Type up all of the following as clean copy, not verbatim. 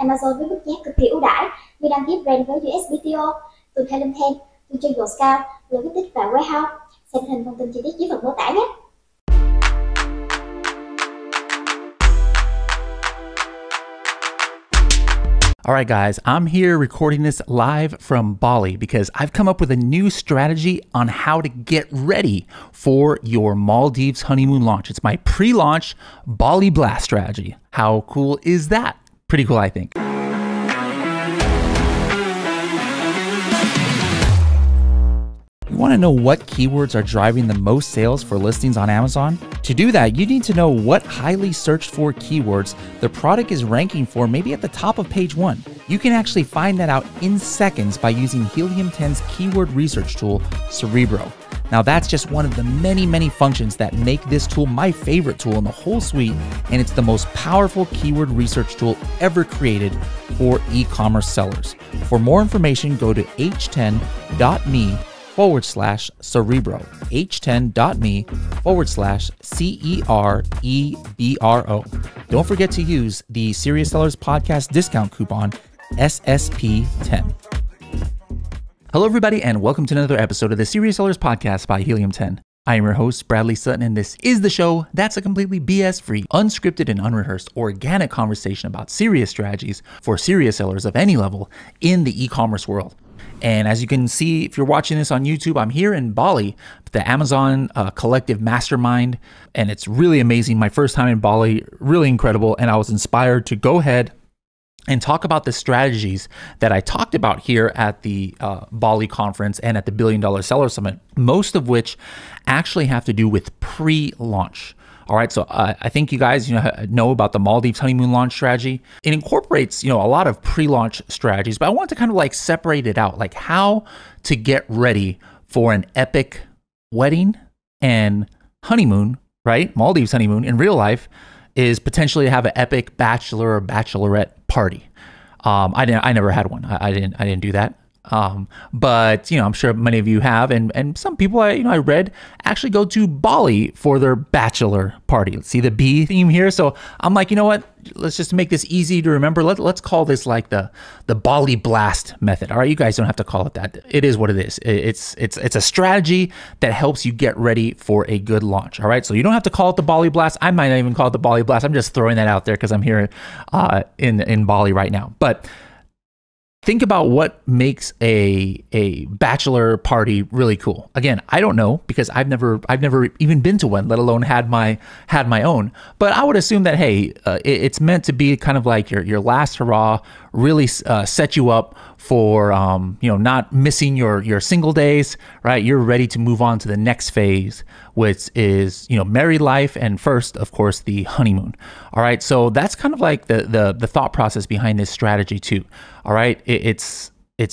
Amazon với mức giá cực kỳ ưu đãi như đăng ký brand với USPTO, từ Thailand Thêm, từ chơi cao, logistics và warehouse. Xem hình thông tin chi tiết dưới phần mô tả nhé. All right, guys, I'm here recording this live from Bali because I've come up with a new strategy on how to get ready for your Maldives honeymoon launch. It's my pre-launch Bali Blast strategy. How cool is that? Pretty cool, I think. You want to know what keywords are driving the most sales for listings on Amazon? To do that, you need to know what highly searched for keywords the product is ranking for, maybe at the top of page 1. You can actually find that out in seconds by using Helium 10's keyword research tool, Cerebro. Now that's just one of the many functions that make this tool my favorite tool in the whole suite, and it's the most powerful keyword research tool ever created for e-commerce sellers. For more information, go to h10.me/Cerebro, h10.me/CEREBRO. Don't forget to use the Serious Sellers Podcast discount coupon SSP10. Hello, everybody, and welcome to another episode of the Serious Sellers Podcast by Helium 10. I am your host, Bradley Sutton, and this is the show that's a completely BS-free, unscripted, and unrehearsed organic conversation about serious strategies for serious sellers of any level in the e-commerce world. And as you can see, if you're watching this on YouTube, I'm here in Bali, the Amazon Collective Mastermind, and it's really amazing. My first time in Bali, really incredible, and I was inspired to go ahead and talk about the strategies that I talked about here at the Bali conference and at the $1 Billion Seller Summit, most of which actually have to do with pre-launch. All right, so I think you guys know about the Maldives honeymoon launch strategy. It incorporates a lot of pre-launch strategies, but I want to kind of like separate it out, like how to get ready for an epic wedding and honeymoon, right? Maldives honeymoon in real life is potentially to have an epic bachelor or bachelorette party. I never had one. I didn't do that. But I'm sure many of you have, and some people I read actually go to Bali for their bachelor party. Let's see the B theme here. So I'm like, you know what? Let's just make this easy to remember. Let's call this like the Bali Blast method. All right, you guys don't have to call it that. It is what it is. It's a strategy that helps you get ready for a good launch. All right, so you don't have to call it the Bali Blast. I might not even call it the Bali Blast. I'm just throwing that out there because I'm here in Bali right now. But think about what makes a bachelor party really cool. Again, I don't know because I've never even been to one, let alone had my own. But I would assume that hey, it's meant to be kind of like your last hurrah, really set you up for not missing your single days, right? You're ready to move on to the next phase, which is married life, and first, of course, the honeymoon. All right, so that's kind of like the thought process behind this strategy too. All right,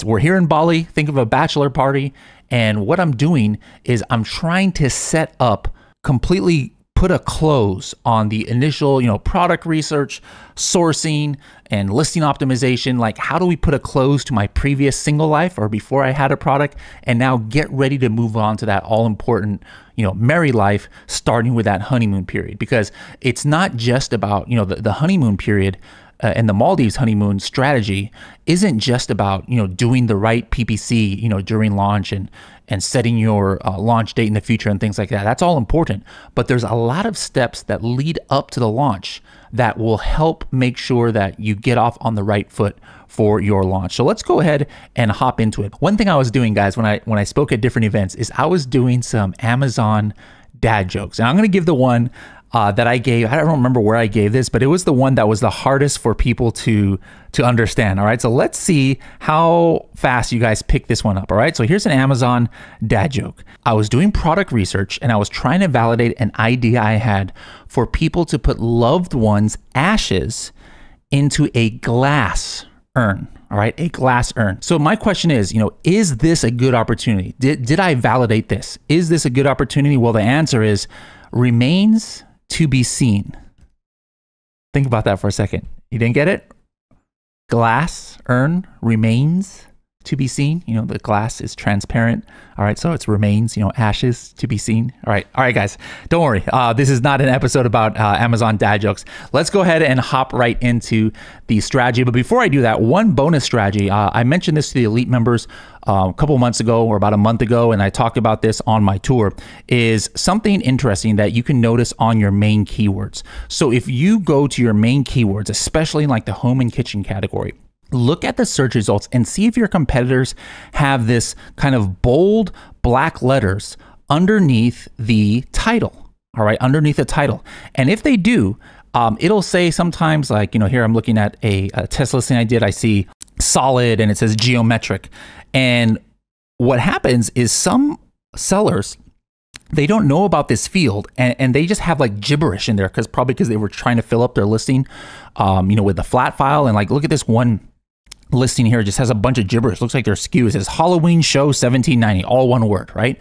we're here in Bali. Think of a bachelor party, and what I'm doing is I'm trying to set up completely. Put a close on the initial, product research, sourcing, and listing optimization. Like, how do we put a close to my previous single life or before I had a product, and now get ready to move on to that all important, married life, starting with that honeymoon period? Because it's not just about, the honeymoon period. And the Maldives honeymoon strategy isn't just about doing the right PPC during launch and setting your launch date in the future and things like that. That's all important, but there's a lot of steps that lead up to the launch that will help make sure that you get off on the right foot for your launch. So let's go ahead and hop into it. One thing I was doing, guys, when I spoke at different events is I was doing some Amazon dad jokes, and I'm going to give the one that I gave. I don't remember where I gave this, but it was the one that was the hardest for people to understand. All right, so let's see how fast you guys pick this one up. All right, so here's an Amazon dad joke. I was doing product research and I was trying to validate an idea I had for people to put loved ones' ashes into a glass urn. All right, a glass urn. So my question is, is this a good opportunity? Did I validate this? Is this a good opportunity? Well, the answer is remains to be seen. Think about that for a second. You didn't get it? Glass urn remains to be seen. You know, the glass is transparent. All right, so it's remains, you know, ashes to be seen. All right, guys, don't worry. This is not an episode about Amazon dad jokes. Let's go ahead and hop right into the strategy. But before I do that, one bonus strategy. I mentioned this to the elite members a couple months ago or about a month ago, and I talked about this on my tour, is something interesting that you can notice on your main keywords. So if you go to your main keywords, especially in like the home and kitchen category, look at the search results and see if your competitors have this kind of bold black letters underneath the title. All right, underneath the title. And if they do, it'll say sometimes, like, you know, here I'm looking at a test listing I did. I see solid and it says geometric. And what happens is some sellers, they don't know about this field and they just have like gibberish in there probably because they were trying to fill up their listing, you know, with the flat file. And like, look at this one listing here, it just has a bunch of gibberish. Looks like they're SKU. It says Halloween show 1790, all one word, right?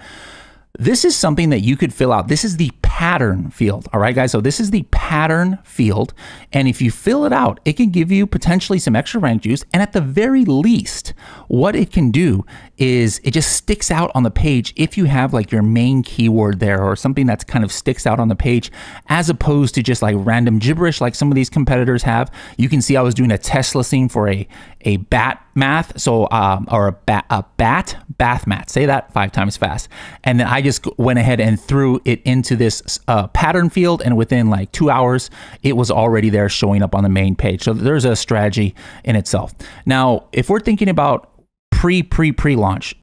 This is something that you could fill out. This is the pattern field. All right, guys. So this is the pattern field. And if you fill it out, it can give you potentially some extra rank juice. And at the very least, what it can do is it just sticks out on the page if you have like your main keyword there or something that's kind of sticks out on the page, as opposed to just like random gibberish like some of these competitors have. You can see I was doing a test listing for a bat math, so or a bat bath mat. Say that 5 times fast. And then I just went ahead and threw it into this pattern field, and within like 2 hours, it was already there showing up on the main page. So there's a strategy in itself. Now, if we're thinking about pre-launch,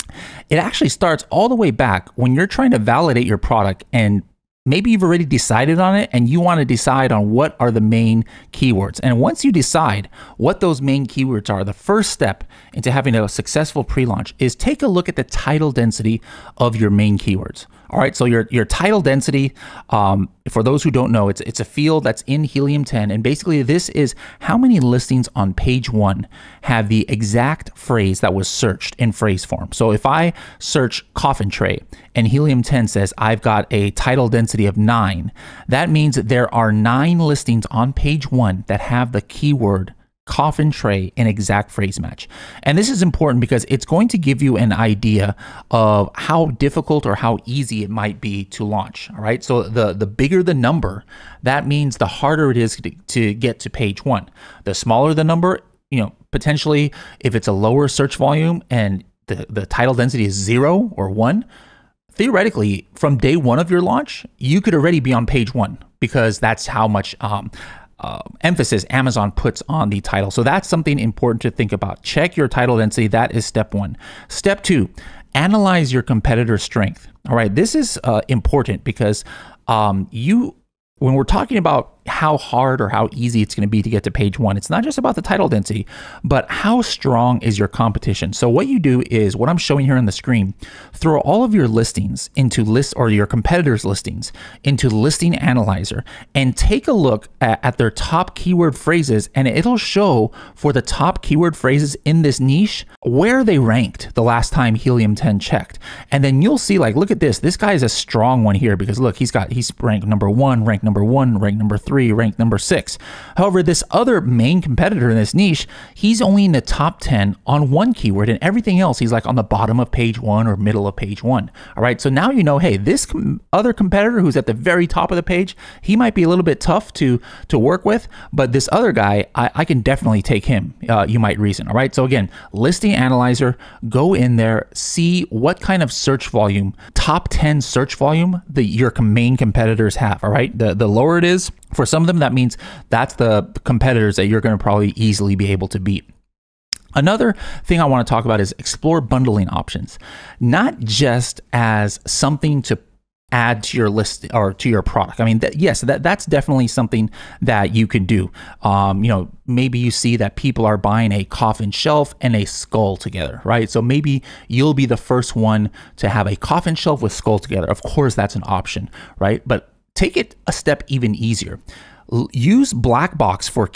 it actually starts all the way back when you're trying to validate your product, and maybe you've already decided on it and you want to decide on what are the main keywords. And once you decide what those main keywords are, the first step into having a successful pre-launch is take a look at the title density of your main keywords. All right, so your title density, for those who don't know, it's a field that's in Helium 10, and basically this is how many listings on page 1 have the exact phrase that was searched in phrase form. So if I search coffin tray and Helium 10 says I've got a title density of 9, that means that there are 9 listings on page 1 that have the keyword coffin tray in exact phrase match. And this is important because it's going to give you an idea of how difficult or how easy it might be to launch. All right, so the bigger the number, that means the harder it is to get to page 1. The smaller the number, you know, potentially if it's a lower search volume and the title density is 0 or 1, theoretically from day 1 of your launch, you could already be on page 1 because that's how much emphasis Amazon puts on the title. So that's something important to think about. Check your title density. That is step 1. Step 2, analyze your competitor strength. All right, this is important because when we're talking about how hard or how easy it's going to be to get to page 1, it's not just about the title density, but how strong is your competition. So what you do is what I'm showing here on the screen, throw all of your listings into your competitors' listings into Listing Analyzer and take a look at their top keyword phrases, and it'll show for the top keyword phrases in this niche where they ranked the last time Helium 10 checked. And then you'll see, like, look at this. This guy is a strong one here because look, he's ranked number 1, ranked number 1, ranked number 3, ranked number 6. However, this other main competitor in this niche, he's only in the top 10 on one keyword, and everything else he's like on the bottom of page 1 or middle of page 1. All right, so now you know, hey, this other competitor who's at the very top of the page, he might be a little bit tough to work with, but this other guy, I can definitely take him, you might reason. All right, so again, Listing Analyzer, go in there, see what kind of search volume, top 10 search volume that your main competitors have. All right, the lower it is, for some of them, that means that's the competitors that you're going to probably easily be able to beat. Another thing I want to talk about is explore bundling options, not just as something to add to your list or to your product. I mean, that's definitely something that you can do. You know, maybe you see that people are buying a coffin shelf and a skull together, right? So maybe you'll be the first one to have a coffin shelf with skull together. Of course, that's an option, right? But take it a step even easier. Use black box for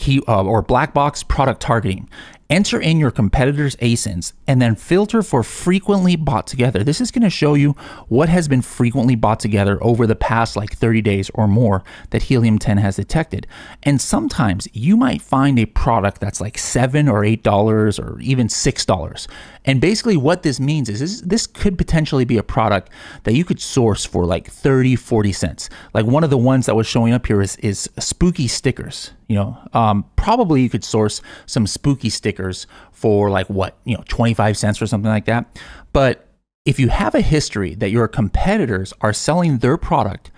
black box product targeting enter in your competitors' ASINs, and then filter for frequently bought together. This is going to show you what has been frequently bought together over the past like 30 days or more that helium-10 has detected. And sometimes you might find a product that's like $7 or $8 or even $6. And basically what this means is this could potentially be a product that you could source for like 30, 40 cents. Like one of the ones that was showing up here is spooky stickers. You know, probably you could source some spooky stickers for like what, 25 cents or something like that. But if you have a history that your competitors are selling their product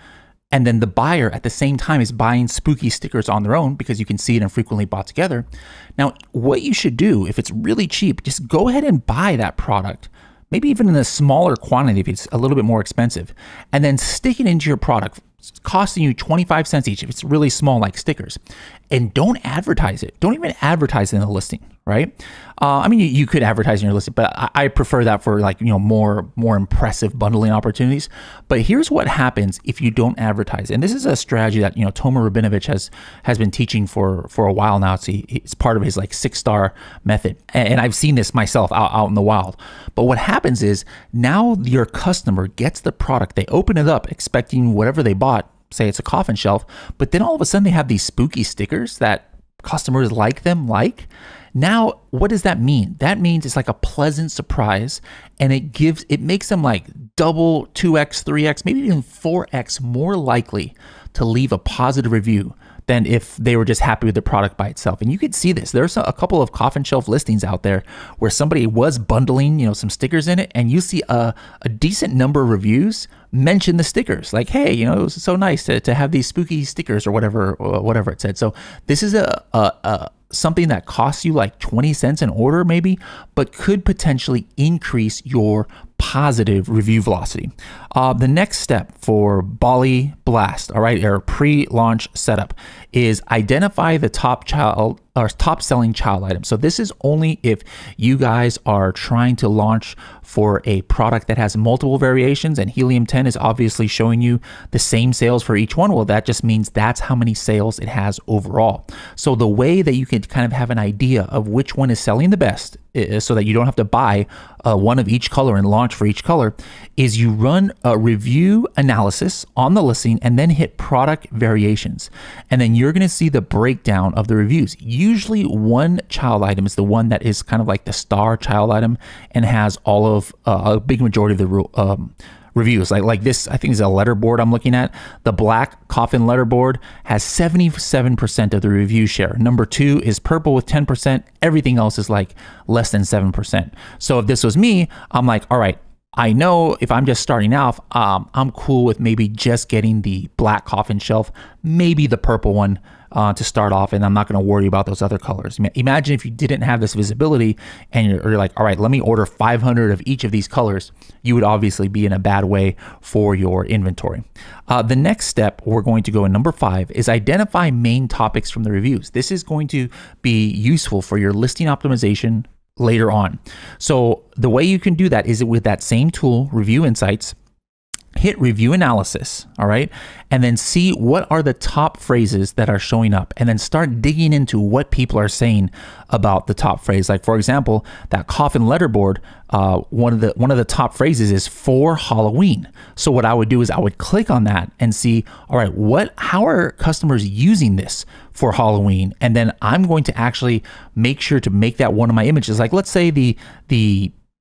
and then the buyer at the same time is buying spooky stickers on their own because you can see it and frequently bought together. Now, what you should do if it's really cheap, just go ahead and buy that product, maybe even in a smaller quantity if it's a little bit more expensive, and then stick it into your product. It's costing you 25 cents each if it's really small like stickers. And don't advertise it. Don't even advertise it in the listing, right? I mean, you could advertise in your listing, but I prefer that for like, more impressive bundling opportunities. But here's what happens if you don't advertise. And this is a strategy that, Tomer Rabinovich has been teaching for a while now. It's part of his like 6-star method. And I've seen this myself out in the wild. But what happens is now your customer gets the product, they open it up expecting whatever they bought, say it's a coffin shelf, but then all of a sudden they have these spooky stickers that customers like. Now, what does that mean? That means it's like a pleasant surprise, and it makes them like double, 2x, 3x, maybe even 4x more likely to leave a positive review than if they were just happy with the product by itself. And you could see this. There's a couple of coffin shelf listings out there where somebody was bundling, some stickers in it, and you see a decent number of reviews mention the stickers. Like, hey, it was so nice to have these spooky stickers or whatever it said. So this is something that costs you like 20 cents an order maybe, but could potentially increase your positive review velocity. The next step for Bali Blast, all right, or pre-launch setup, is identify the top selling child item. So this is only if you guys are trying to launch for a product that has multiple variations, and helium-10 is obviously showing you the same sales for each one. Well, that just means that's how many sales it has overall. So the way that you can kind of have an idea of which one is selling the best, so that you don't have to buy one of each color and launch for each color, is you run a review analysis on the listing and then hit product variations. And then you're going to see the breakdown of the reviews. Usually one child item is the one that is kind of like the star child item and has all of a big majority of the reviews. Like this, I think is a letterboard I'm looking at. The black coffin letterboard has 77% of the review share. Number 2 is purple with 10%. Everything else is like less than 7%. So if this was me, I'm like, all right, I know if I'm just starting off, I'm cool with maybe just getting the black coffin shelf, maybe the purple one to start off, and I'm not going to worry about those other colors. Imagine if you didn't have this visibility and you're like, all right, let me order 500 of each of these colors. You would obviously be in a bad way for your inventory. The next step we're going to go in number 5 is identify main topics from the reviews. This is going to be useful for your listing optimization later on. So the way you can do that is with that same tool, Review Insights, hit review analysis, all right? And then see what are the top phrases that are showing up, and then start digging into what people are saying about the top phrase. Like for example, that coffin letterboard, one of the top phrases is for Halloween. So what I would do is I would click on that and see, all right, how are customers using this for Halloween? And then I'm going to actually make sure to make that one of my images. Like let's say the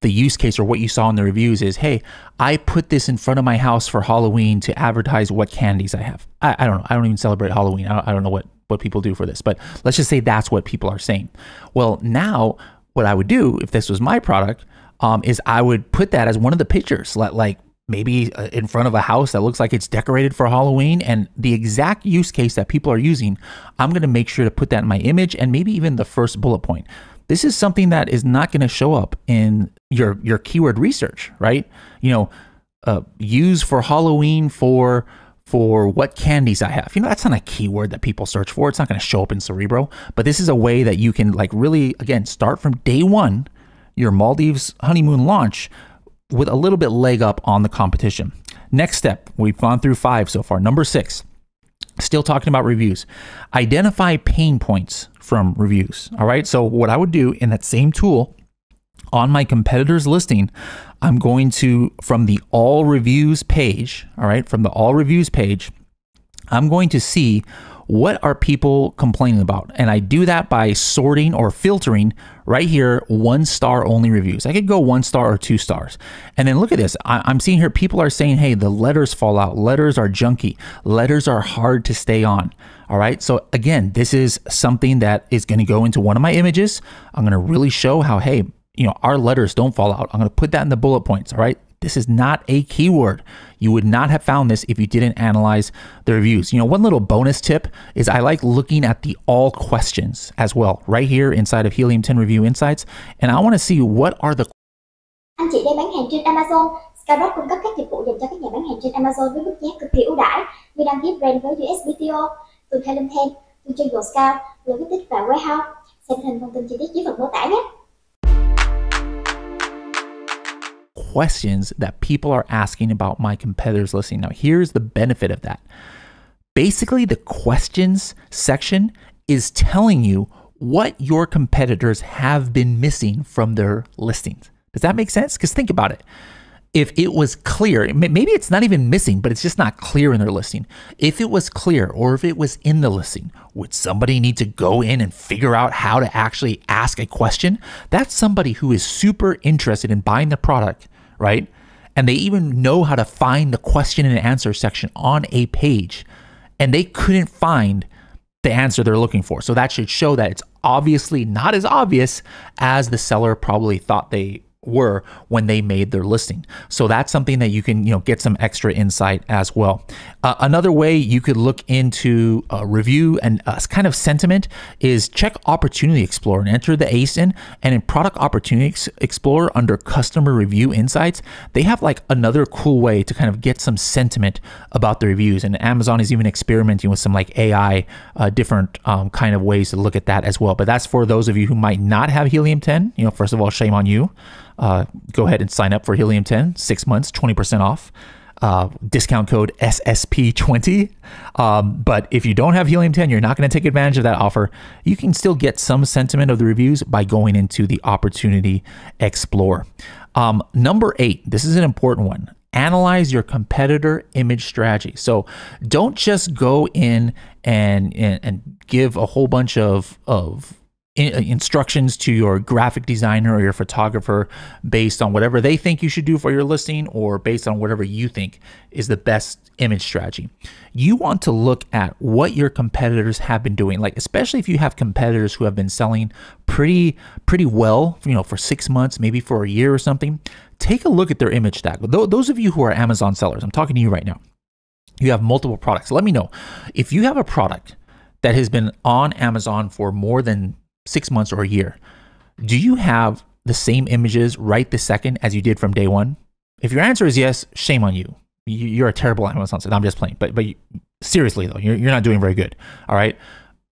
use case or what you saw in the reviews is, hey, I put this in front of my house for Halloween to advertise what candies I have. I don't know. I don't even celebrate Halloween. I don't know what people do for this, but let's just say that's what people are saying. Well, now what I would do if this was my product is I would put that as one of the pictures, like maybe in front of a house that looks like it's decorated for Halloween, and the exact use case that people are using, I'm going to make sure to put that in my image and maybe even the first bullet point. This is something that is not going to show up in your keyword research, right? Use for Halloween for what candies I have. That's not a keyword that people search for. It's not going to show up in Cerebro, but this is a way that you can like really, again, start from day one, your Maldives honeymoon launch, with a little bit leg up on the competition. Next step, we've gone through 5 so far. Number 6, Still talking about reviews. Identify pain points from reviews. All right. So what I would do in that same tool on my competitor's listing, I'm going to, from the all reviews page, all right, from the all reviews page, I'm going to see what are people complaining about. And I do that by sorting or filtering right here, 1-star only reviews. I could go 1 star or 2 stars. And then look at this. I'm seeing here, people are saying, hey, the letters fall out. Letters are junky. Letters are hard to stay on. All right. So again, this is something that is going to go into one of my images. I'm going to really show how, hey, you know, our letters don't fall out. I'm going to put that in the bullet points. All right. This is not a keyword. You would not have found this if you didn't analyze the reviews. You know, one little bonus tip is I like looking at the all questions as well, right here inside of Helium 10 Review Insights. And I want to see what are the... Anh chị đang bán hàng trên Amazon. Skyrock cung cấp các dịch vụ dành cho các nhà bán hàng trên Amazon với mức giá cực kỳ ưu đãi như đăng ký brand với USPTO, từ Helium 10, từ cho Scout, Logistics và Warehouse. Xem hình thông tin chi tiết dưới phần mô tả nhé. Questions that people are asking about my competitors listing. Now, here's the benefit of that. Basically, the questions section is telling you what your competitors have been missing from their listings. Does that make sense? Because think about it. If it was clear, maybe it's not even missing, but it's just not clear in their listing. If it was clear, or if it was in the listing, would somebody need to go in and figure out how to actually ask a question? That's somebody who is super interested in buying the product, right? And they even know how to find the question and answer section on a page, and they couldn't find the answer they're looking for. So that should show that it's obviously not as obvious as the seller probably thought they were when they made their listing. So that's something that you can, get some extra insight as well. Another way you could look into review and kind of sentiment is check Opportunity Explorer and enter the ASIN, and in Product Opportunity Explorer under Customer Review Insights, they have like another cool way to kind of get some sentiment about the reviews. And Amazon is even experimenting with some like AI, different kind of ways to look at that as well. But that's for those of you who might not have Helium 10. First of all, shame on you. Go ahead and sign up for Helium 10, 6 months, 20% off. Discount code SSP20. But if you don't have Helium 10, you're not going to take advantage of that offer. You can still get some sentiment of the reviews by going into the Opportunity Explorer. Number 8, this is an important one. Analyze your competitor image strategy. So don't just go in and give a whole bunch of instructions to your graphic designer or your photographer based on whatever they think you should do for your listing or based on whatever you think is the best image strategy. You want to look at what your competitors have been doing, like especially if you have competitors who have been selling pretty well, for 6 months, maybe for a year or something. Take a look at their image stack. Those of you who are Amazon sellers, I'm talking to you right now. You have multiple products. Let me know if you have a product that has been on Amazon for more than 6 months or a year. Do you have the same images right this second as you did from day one? If your answer is yes, shame on you. You're a terrible Amazon seller. I'm just playing. But seriously though, you're not doing very good. All right.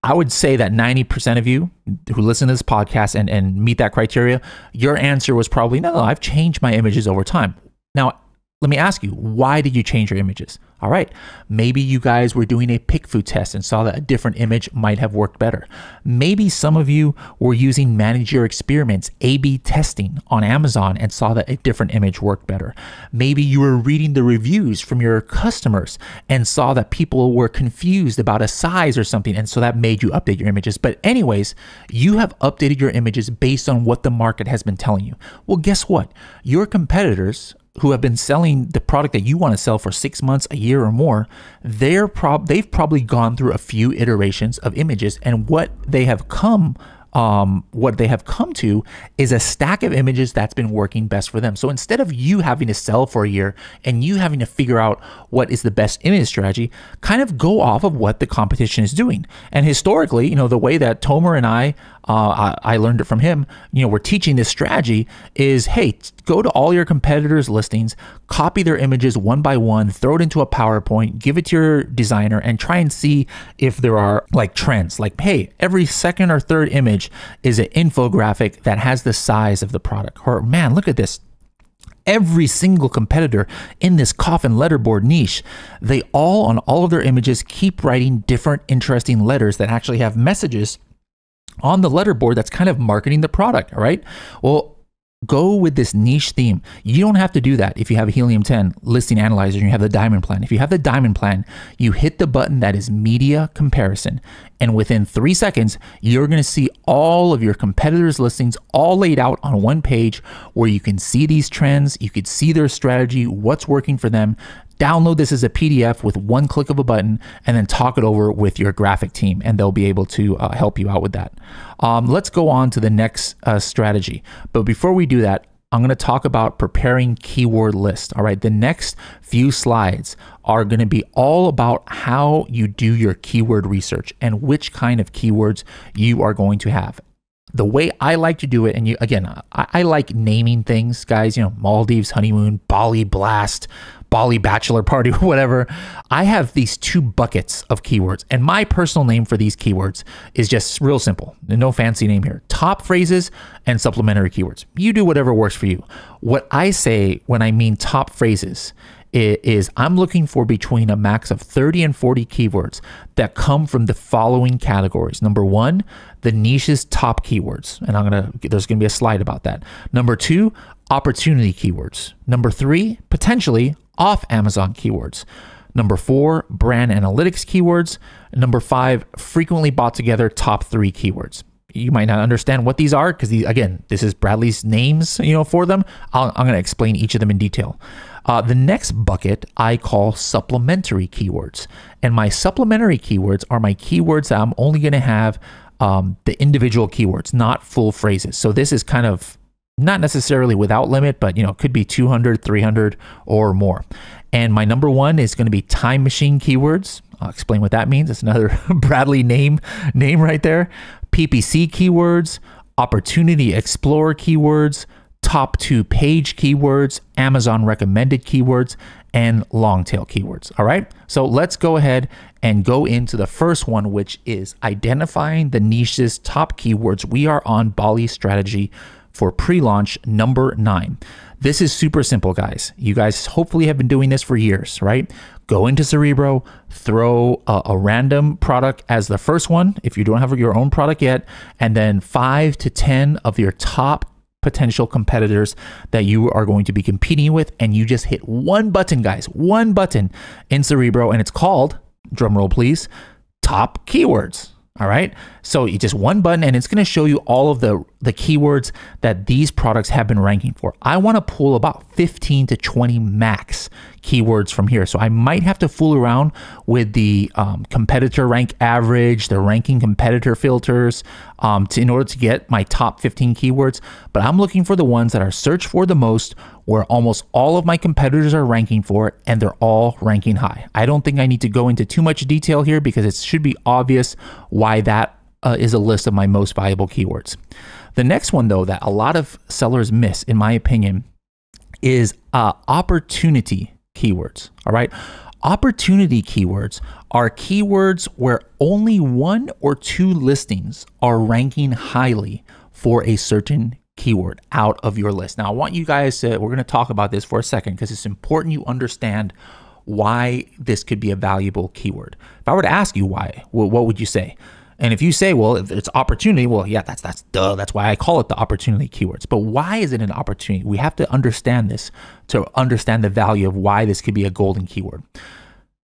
I would say that 90% of you who listen to this podcast and meet that criteria, your answer was probably, no, I've changed my images over time. Now, let me ask you, why did you change your images? All right, maybe you guys were doing a pick food test and saw that a different image might have worked better. Maybe some of you were using Manage Your Experiments, A/B testing on Amazon and saw that a different image worked better. Maybe you were reading the reviews from your customers and saw that people were confused about a size or something, and so that made you update your images. But anyways, you have updated your images based on what the market has been telling you. Well, guess what? Your competitors who have been selling the product that you want to sell for 6 months, a year or more, they've probably gone through a few iterations of images, and what they have come to is a stack of images that's been working best for them. So instead of you having to sell for a year and you having to figure out what is the best image strategy, kind of go off of what the competition is doing. And historically, the way that Tomer and I learned it from him, we're teaching this strategy is, hey, go to all your competitors' listings, copy their images one by one, throw it into a PowerPoint, give it to your designer, and try and see if there are like trends. Like, hey, every second or third image is an infographic that has the size of the product. Or, man, look at this. Every single competitor in this coffin letterboard niche, they all, on all of their images, keep writing different interesting letters that actually have messages on the letterboard that's kind of marketing the product, all right? Well, go with this niche theme. You don't have to do that if you have a Helium 10 listing analyzer and you have the diamond plan. If you have the diamond plan, you hit the button that is media comparison. And within 3 seconds, you're going to see all of your competitors' listings all laid out on one page where you can see these trends, you could see their strategy, what's working for them. Download this as a PDF with one click of a button and then talk it over with your graphic team and they'll be able to help you out with that. Let's go on to the next strategy. But before we do that, I'm going to talk about preparing keyword lists. All right, the next few slides are going to be all about how you do your keyword research and which kind of keywords you are going to have. The way I like to do it, and I like naming things, guys, Maldives honeymoon, Bali blast, Bali bachelor party, whatever. I have these 2 buckets of keywords, and my personal name for these keywords is just real simple. No fancy name here. Top phrases and supplementary keywords. You do whatever works for you. What I say when I mean top phrases is I'm looking for between a max of 30 and 40 keywords that come from the following categories. Number 1, the niche's top keywords. And there's gonna be a slide about that. Number 2, opportunity keywords. Number 3, potentially off Amazon keywords. Number 4, brand analytics keywords. Number 5, frequently bought together top 3 keywords. You might not understand what these are because this is Bradley's names, for them. I'm going to explain each of them in detail. The next bucket I call supplementary keywords. And my supplementary keywords are my keywords that I'm only going to have the individual keywords, not full phrases. So this is kind of not necessarily without limit, but it could be 200, 300 or more. And my number 1 is going to be time machine keywords. I'll explain what that means. It's another Bradley name right there. PPC keywords, opportunity explorer keywords, top 2 page keywords, Amazon recommended keywords, and long tail keywords. All right. So let's go ahead and go into the first one, which is identifying the niche's top keywords. We are on Bali strategy for pre-launch number 9. This is super simple, guys. You guys hopefully have been doing this for years, right? Go into Cerebro, throw a random product as the first one if you don't have your own product yet, and then 5 to 10 of your top potential competitors that you are going to be competing with, and you just hit one button, guys, one button in Cerebro, and it's called, drumroll please, top keywords. All right. So you just one button and it's going to show you all of the keywords that these products have been ranking for. I want to pull about 15 to 20 max keywords from here. So I might have to fool around with the competitor rank average, the ranking competitor filters in order to get my top 15 keywords. But I'm looking for the ones that are searched for the most, where almost all of my competitors are ranking for it, and they're all ranking high. I don't think I need to go into too much detail here because it should be obvious why that is a list of my most valuable keywords. The next one, though, that a lot of sellers miss, in my opinion, is opportunity keywords. All right. Opportunity keywords are keywords where only 1 or 2 listings are ranking highly for a certain keyword out of your list. Now, I want you guys to, we're going to talk about this for a second because it's important you understand why this could be a valuable keyword. If I were to ask you why, what would you say? And if you say, well, if it's opportunity, well, yeah, that's why I call it the opportunity keywords. But why is it an opportunity? We have to understand this to understand the value of why this could be a golden keyword.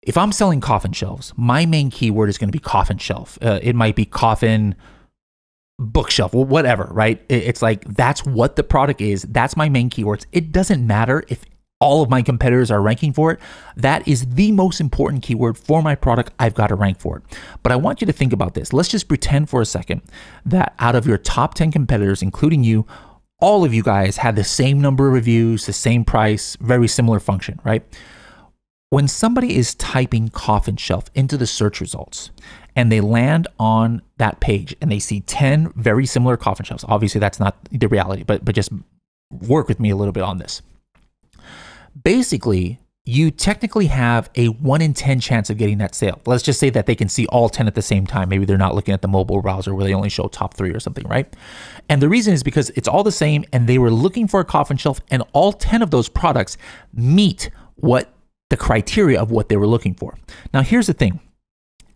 If I'm selling coffin shelves, my main keyword is going to be coffin shelf. It might be coffin bookshelf, whatever, right? It's like, that's what the product is. That's my main keywords. It doesn't matter if all of my competitors are ranking for it. That is the most important keyword for my product. I've got to rank for it. But I want you to think about this. Let's just pretend for a second that out of your top 10 competitors, including you, all of you guys had the same number of reviews, the same price, very similar function, right? When somebody is typing coffin shelf into the search results and they land on that page and they see 10 very similar coffin shelves, obviously that's not the reality, but just work with me a little bit on this. Basically, you technically have a 1 in 10 chance of getting that sale. Let's just say that they can see all 10 at the same time. Maybe they're not looking at the mobile browser where they only show top 3 or something, right? And the reason is because it's all the same and they were looking for a coffin shelf and all 10 of those products meet what the criteria of what they were looking for. Now, here's the thing.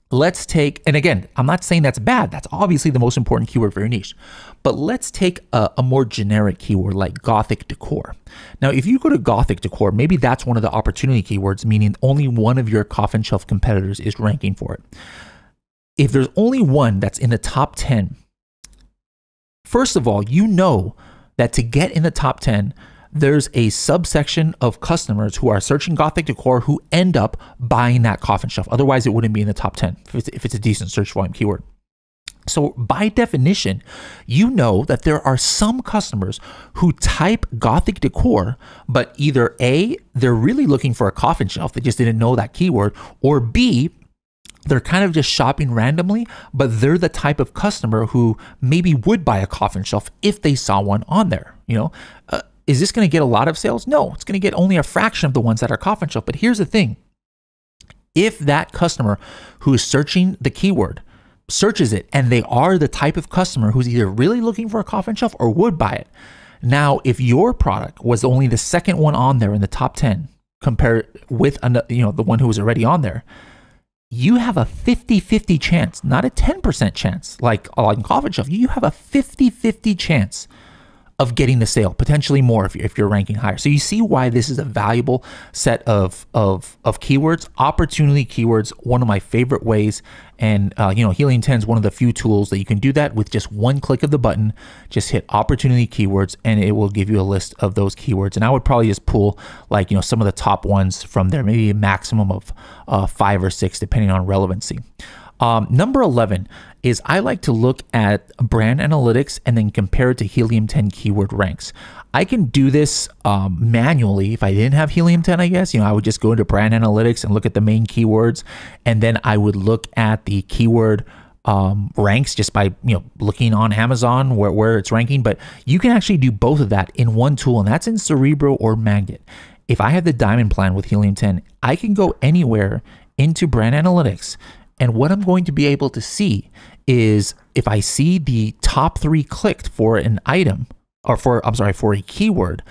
Let's take, and again, I'm not saying that's bad. That's obviously the most important keyword for your niche. But let's take a more generic keyword like Gothic decor. Now, if you go to Gothic decor, maybe that's one of the opportunity keywords, meaning only one of your coffin shelf competitors is ranking for it. If there's only one that's in the top 10, first of all, you know that to get in the top 10, there's a subsection of customers who are searching Gothic decor who end up buying that coffin shelf. Otherwise, it wouldn't be in the top 10 if it's a decent search volume keyword. So by definition, you know that there are some customers who type Gothic decor, but either A, they're really looking for a coffin shelf, they just didn't know that keyword, or B, they're kind of just shopping randomly, but they're the type of customer who maybe would buy a coffin shelf if they saw one on there, you know? Is this going to get a lot of sales? No, it's going to get only a fraction of the ones that are coffin shelf. But here's the thing. If that customer who is searching the keyword searches it and they are the type of customer who's either really looking for a coffin shelf or would buy it. Now, if your product was only the second one on there in the top 10 compared with the one who was already on there, you have a 50-50 chance, not a 10% chance like on coffin shelf. You have a 50-50 chance of getting the sale, potentially more if you're ranking higher. So you see why this is a valuable set of keywords. Opportunity keywords, one of my favorite ways. And Helium 10 is one of the few tools that you can do that with just one click of the button. Just hit opportunity keywords and it will give you a list of those keywords. And I would probably just pull some of the top ones from there, maybe a maximum of 5 or 6 depending on relevancy. Number 11 is I like to look at brand analytics and then compare it to Helium 10 keyword ranks. I can do this manually. If I didn't have Helium 10, I guess, I would just go into brand analytics and look at the main keywords. And then I would look at the keyword ranks just by, looking on Amazon where it's ranking. But you can actually do both of that in one tool, and that's in Cerebro or Magnet. If I have the diamond plan with Helium 10, I can go anywhere into brand analytics. And what I'm going to be able to see is if I see the top 3 clicked for an item or for a keyword,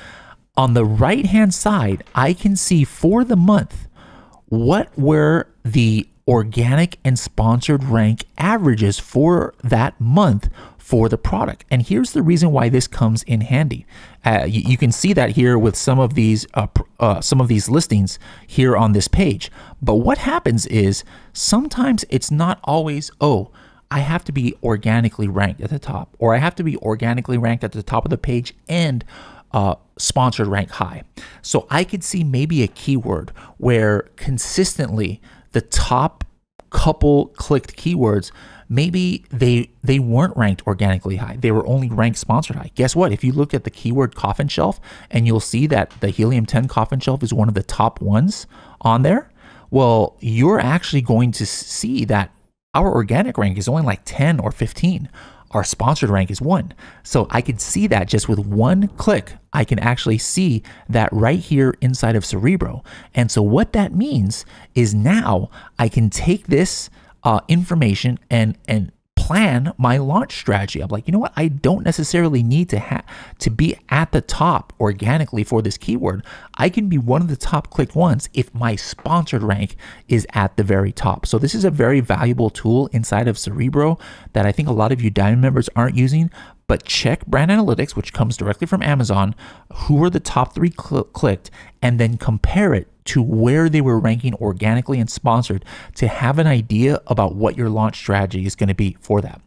on the right-hand side, I can see for the month, what were the organic and sponsored rank averages for that month for the product. And here's the reason why this comes in handy. You can see that here with some of these listings here on this page. But what happens is sometimes it's not always, I have to be organically ranked at the top, or I have to be organically ranked at the top of the page and sponsored rank high. So I could see maybe a keyword where consistently the top couple clicked keywords, maybe they weren't ranked organically high. They were only ranked sponsored high. Guess what? If you look at the keyword coffin shelf and you'll see that the Helium 10 coffin shelf is one of the top ones on there, well, you're actually going to see that our organic rank is only like 10 or 15. Our sponsored rank is 1. So I can see that just with one click. I can actually see that right here inside of Cerebro. And so what that means is now I can take this information and plan my launch strategy. I'm like, you know what? I don't necessarily need to be at the top organically for this keyword. I can be one of the top clicked ones if my sponsored rank is at the very top. So this is a very valuable tool inside of Cerebro that I think a lot of you Diamond members aren't using. But check brand analytics, which comes directly from Amazon, who are the top 3 clicked, and then compare it to where they were ranking organically and sponsored to have an idea about what your launch strategy is going to be for that.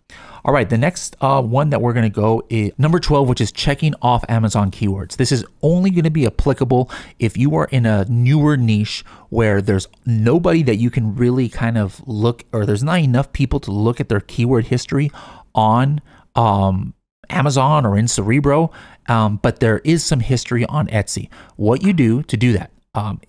All right, the next one that we're going to go is number 12, which is checking off Amazon keywords. This is only going to be applicable if you are in a newer niche where there's nobody that you can really kind of look, or there's not enough people to look at their keyword history on Amazon or in Cerebro, but there is some history on Etsy. What you do to do that,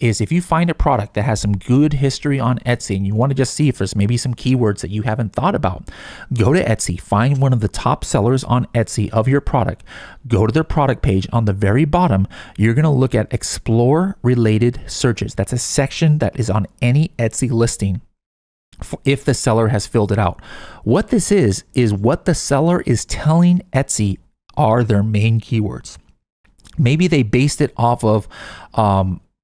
is if you find a product that has some good history on Etsy and you want to just see if there's maybe some keywords that you haven't thought about, go to Etsy, find one of the top sellers on Etsy of your product, go to their product page. On the very bottom, you're going to look at explore related searches. That's a section that is on any Etsy listing if the seller has filled it out. What this is what the seller is telling Etsy are their main keywords. Maybe they based it off of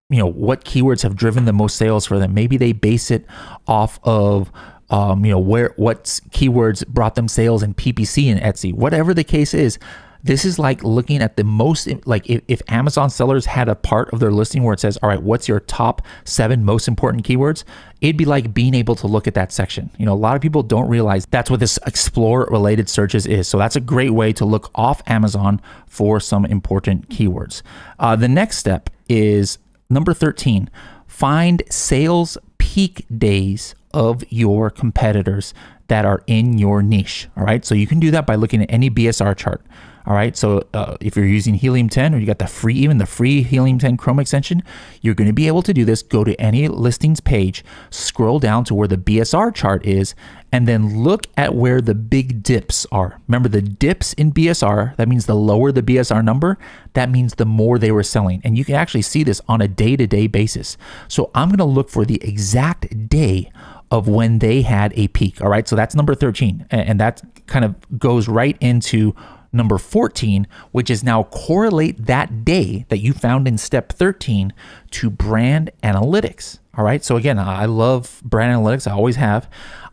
what keywords have driven the most sales for them. Maybe they base it off of what keywords brought them sales in PPC and Etsy. Whatever the case is, this is like looking at the most, like if Amazon sellers had a part of their listing where it says, all right, what's your top 7 most important keywords? It'd be like being able to look at that section. A lot of people don't realize that's what this explore related searches is. So that's a great way to look off Amazon for some important keywords. The next step is number 13, find sales peak days of your competitors that are in your niche. All right. So you can do that by looking at any BSR chart. All right, so if you're using Helium 10 or you got the free Helium 10 Chrome extension, you're going to be able to do this. Go to any listings page, scroll down to where the BSR chart is, and then look at where the big dips are. Remember, the dips in BSR, that means the lower the BSR number, that means the more they were selling. And you can actually see this on a day-to-day basis. So I'm going to look for the exact day of when they had a peak. All right, so that's number 13. And that kind of goes right into number 14, which is now correlate that day that you found in step 13 to brand analytics. All right. So again, I love brand analytics. I always have.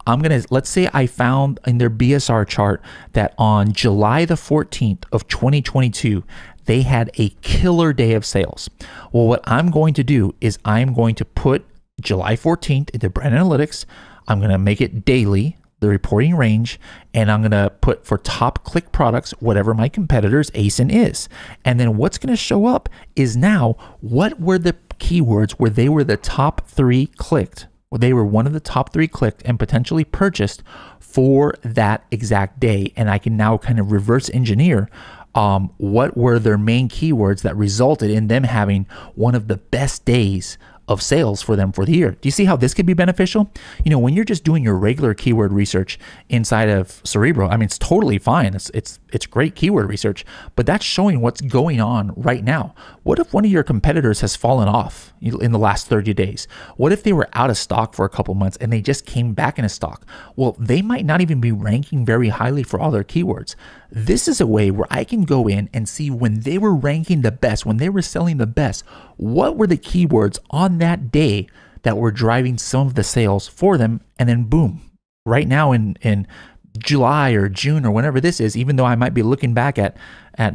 Let's say I found in their BSR chart that on July the 14th of 2022, they had a killer day of sales. Well, what I'm going to do is I'm going to put July 14th into brand analytics. I'm going to make it daily, the reporting range, and I'm going to put for top click products, whatever my competitor's ASIN is. And then what's going to show up is now what were the keywords where they were the top 3 clicked, where they were one of the top 3 clicked and potentially purchased for that exact day. And I can now kind of reverse engineer what were their main keywords that resulted in them having one of the best days of sales for them for the year. Do you see how this could be beneficial? When you're just doing your regular keyword research inside of Cerebro, I mean, it's totally fine. It's great keyword research, but that's showing what's going on right now. What if one of your competitors has fallen off in the last 30 days? What if they were out of stock for a couple months and they just came back into stock? Well, they might not even be ranking very highly for all their keywords. This is a way where I can go in and see when they were ranking the best, when they were selling the best, what were the keywords on that day that were driving some of the sales for them. And then boom, right now in July or June or whenever this is, even though I might be looking back at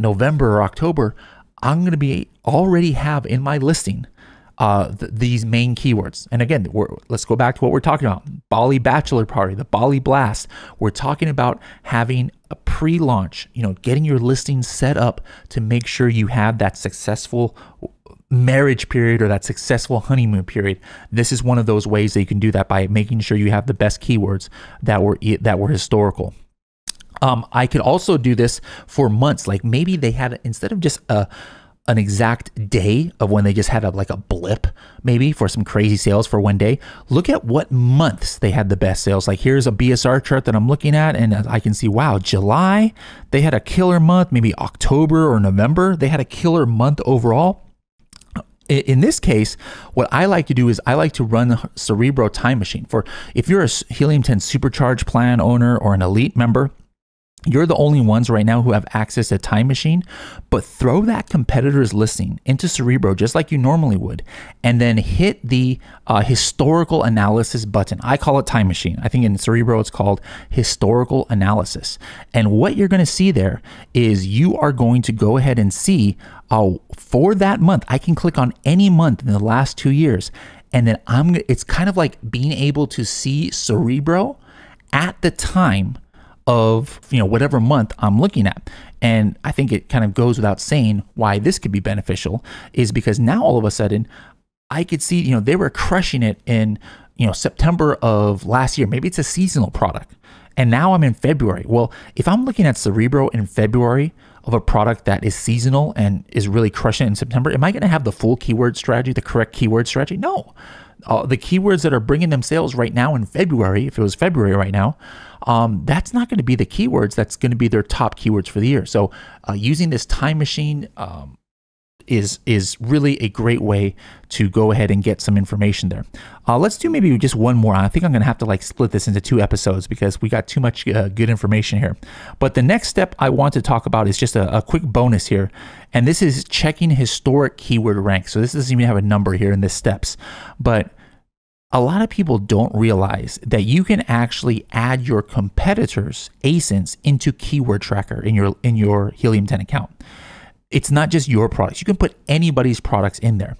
November or October, I'm going to be already have in my listing these main keywords. And again, let's go back to what we're talking about. Bali bachelor party, the Bali blast. We're talking about having a pre-launch, getting your listing set up to make sure you have that successful marriage period or that successful honeymoon period. This is one of those ways that you can do that by making sure you have the best keywords that were historical. I could also do this for months. Like maybe they had, instead of just an exact day of when they just had like a blip, maybe for some crazy sales for one day, look at what months they had the best sales. Like here's a BSR chart that I'm looking at, and I can see, wow, July, they had a killer month. Maybe October or November, they had a killer month overall. In this case, what I like to do is I like to run the Cerebro time machine. For if you're a Helium 10 Supercharge plan owner or an elite member, you're the only ones right now who have access to Time Machine, but throw that competitor's listing into Cerebro just like you normally would, and then hit the historical analysis button. I call it Time Machine. I think in Cerebro it's called historical analysis. And what you're going to see there is you are going to go ahead and see for that month, I can click on any month in the last 2 years, and then it's kind of like being able to see Cerebro at the time of whatever month I'm looking at. And I think it kind of goes without saying why this could be beneficial is because now all of a sudden I could see they were crushing it in September of last year. Maybe it's a seasonal product, and now I'm in February. Well, if I'm looking at Cerebro in February of a product that is seasonal and is really crushing it in September, am I going to have the full keyword strategy, the correct keyword strategy? No. The keywords that are bringing them sales right now in February, if it was February right now, that's not going to be the keywords. That's going to be their top keywords for the year. So using this time machine is really a great way to go ahead and get some information there. Let's do maybe just one more. I think I'm going to have to like split this into 2 episodes because we got too much good information here. But the next step I want to talk about is just a quick bonus here. And this is checking historic keyword rank. So this doesn't even have a number here in the steps, but a lot of people don't realize that you can actually add your competitors' ASINs into keyword tracker in your Helium 10 account. It's not just your products. You can put anybody's products in there.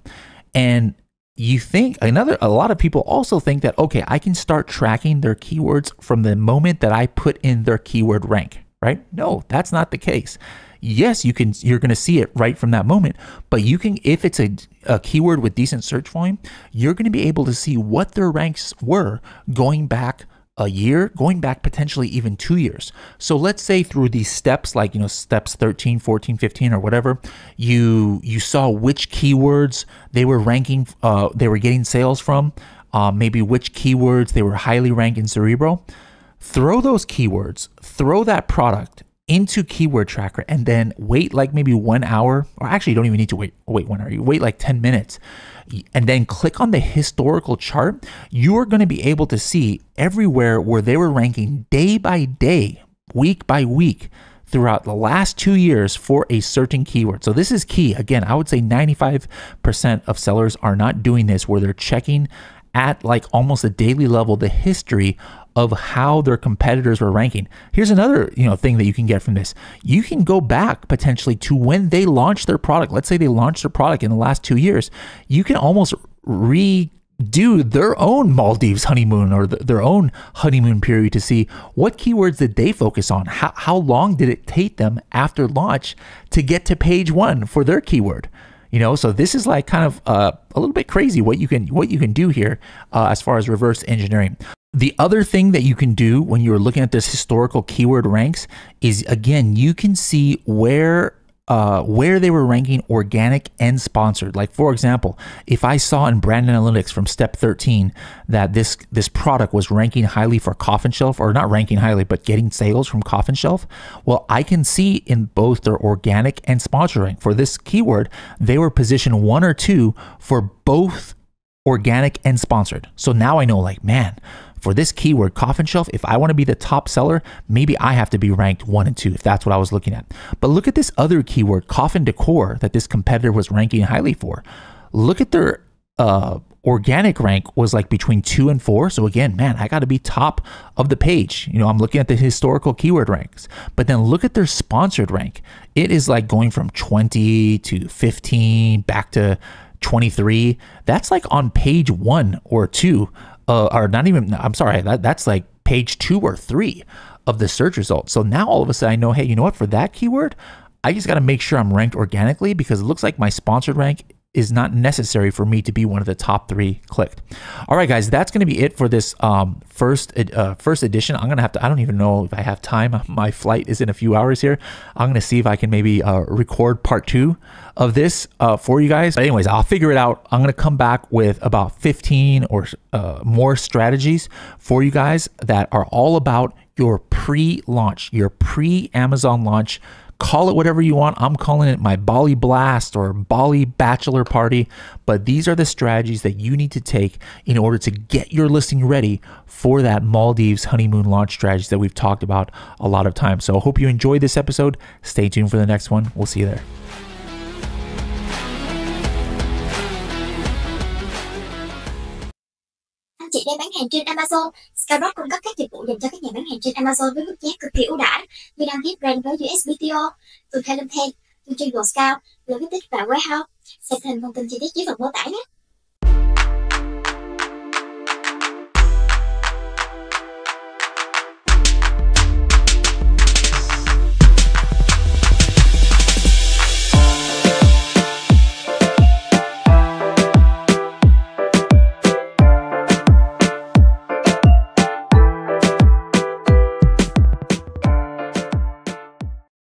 And you think a lot of people also think that, okay, I can start tracking their keywords from the moment that I put in their keyword rank, right? No, that's not the case. Yes, you're going to see it right from that moment, but you can, if it's a keyword with decent search volume, you're going to be able to see what their ranks were going back a year, going back potentially even 2 years. So let's say through these steps, like, steps 13, 14, 15, or whatever, you saw which keywords they were ranking, they were getting sales from, maybe which keywords they were highly ranked in Cerebro. Throw those keywords, throw that product into keyword tracker, and then wait like maybe 1 hour, or actually you don't even need to wait 1 hour, you wait like 10 minutes, and then click on the historical chart. You are going to be able to see everywhere where they were ranking day by day, week by week, throughout the last 2 years for a certain keyword. So this is key. Again, I would say 95% of sellers are not doing this, where they're checking at like almost a daily level the history of how their competitors were ranking. Here's another thing that you can get from this. You can go back potentially to when they launched their product. Let's say they launched their product in the last 2 years. You can almost redo their own Maldives honeymoon or their own honeymoon period to see what keywords did they focus on. How long did it take them after launch to get to page 1 for their keyword? So this is like kind of a little bit crazy what you can do here as far as reverse engineering. The other thing that you can do when you're looking at this historical keyword ranks is, again, you can see where they were ranking organic and sponsored. Like, for example, if I saw in brand analytics from step 13 that this product was ranking highly for Coffin Shelf, or not ranking highly, but getting sales from Coffin Shelf, well, I can see in both their organic and sponsored rank for this keyword, they were positioned 1 or 2 for both organic and sponsored. So now I know, like, man, for this keyword, Coffin Shelf, if I want to be the top seller, maybe I have to be ranked 1 and 2 if that's what I was looking at. But look at this other keyword, Coffin Decor, that this competitor was ranking highly for. Look at their organic rank was like between 2 and 4. So again, man, I got to be top of the page. I'm looking at the historical keyword ranks. But then look at their sponsored rank. It is like going from 20 to 15 back to 23. That's like on page 1 or 2. Or not even, I'm sorry, that's like page 2 or 3 of the search results. So now all of a sudden I know, hey, you know what, for that keyword, I just got to make sure I'm ranked organically, because it looks like my sponsored rank is not necessary for me to be one of the top 3 clicked. All right, guys, that's going to be it for this first edition. I'm going to have to, I don't even know if I have time. My flight is in a few hours here. I'm going to see if I can maybe record part 2 of this for you guys. But anyways, I'll figure it out. I'm going to come back with about 15 or more strategies for you guys that are all about your pre-launch, your pre-Amazon launch. Call it whatever you want. I'm calling it my Bali blast or Bali bachelor party. But these are the strategies that you need to take in order to get your listing ready for that Maldives honeymoon launch strategy that we've talked about a lot of times. So I hope you enjoyed this episode. Stay tuned for the next one. We'll see you there. Anh chị đang bán hàng trên Amazon. Skyrock cung cấp các dịch vụ dành cho các nhà bán hàng trên Amazon với mức giá cực kỳ ưu đãi như đăng ký brand với USPTO, từ Helium 10, từ trường Scout, Lược và Warehouse. Xem thêm thông tin chi tiết dưới phần mô tả nhé.